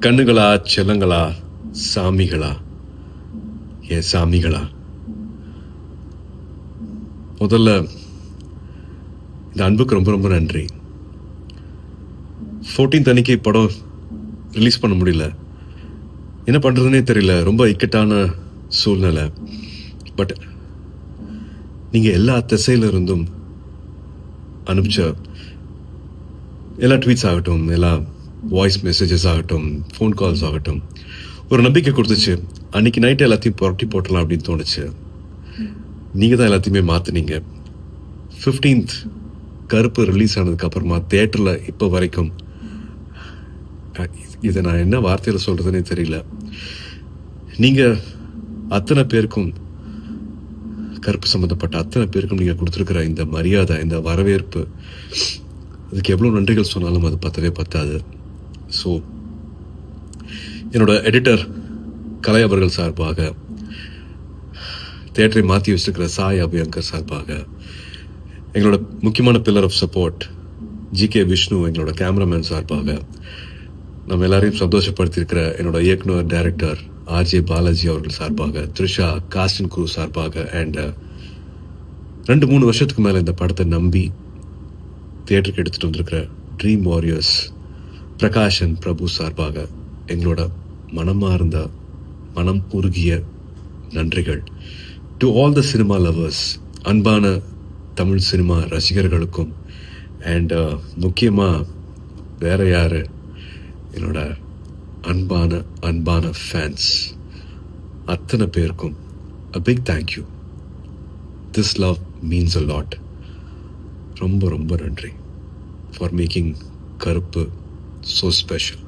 கண்ணுகளா, செல்லங்களா, சாமிகளா, என் சாமிகளா, முதல்ல இந்த அன்புக்கு ரொம்ப ரொம்ப நன்றி. 14th அன்னைக்கு படம் ரிலீஸ் பண்ண முடியல. என்ன பண்ணுறதுனே தெரியல. ரொம்ப இக்கட்டான சூழ்நிலை. பட் நீங்கள் எல்லா திசையில இருந்தும் அனுப்பிச்ச எல்லா ட்வீட்ஸ் ஆகட்டும், எல்லா வாய்ஸ் மெசேஜஸ் ஆகட்டும், ஃபோன் கால்ஸ் ஆகட்டும், ஒரு நம்பிக்கை கொடுத்துச்சு. அன்னைக்கு நைட்டு எல்லாத்தையும் புரட்டி போட்டலாம் அப்படின்னு தோணுச்சு. நீங்கள் தான் எல்லாத்தையுமே மாற்றினீங்க. 15th கருப்பு ரிலீஸ் ஆனதுக்கப்புறமா தேட்டரில் இப்போ வரைக்கும் இதை நான் என்ன வார்த்தையில் சொல்கிறதுனே தெரியல. நீங்கள் அத்தனை பேருக்கும், கருப்பு சம்மந்தப்பட்ட அத்தனை பேருக்கும் நீங்கள் கொடுத்துருக்கிற இந்த மரியாதை, இந்த வரவேற்பு, அதுக்கு எவ்வளோ நன்றிகள் சொன்னாலும் அது பத்தவே பத்தாது. ஸோ என்னோட எடிட்டர் கலை அவர்கள் சார்பாக, தேட்டரை மாற்றி வச்சிருக்கிற சாய் அபியங்கர் சார்பாக, எங்களோட முக்கியமான pillar of support GK Vishnu எங்களோட கேமராமேன் சார்பாக, நம்ம எல்லாரையும் சந்தோஷப்படுத்தியிருக்கிற என்னோட இயக்குனர் டைரக்டர் ஆர்ஜே பாலாஜி அவர்கள் சார்பாக, த்ரிஷா காஸ்டின் குரூ சார்பாக, அண்ட் 2-3 வருஷத்துக்கு மேலே இந்த படத்தை நம்பி தியேட்டருக்கு எடுத்துகிட்டு வந்திருக்கிற ட்ரீம் வாரியர்ஸ் பிரகாஷன் பிரபு சார்பாக எங்களோட மனமார்ந்த, மனம் உருகிய நன்றிகள். To all the cinema lovers, அன்பான தமிழ் சினிமா ரசிகர்களுக்கும், அண்ட் முக்கியமாக வேற யார், என்னோட அன்பான ஃபேன்ஸ் அத்தனை பேருக்கும் a big thank you. This love means a lot. ரொம்ப ரொம்ப நன்றி for making கருப்பு so special.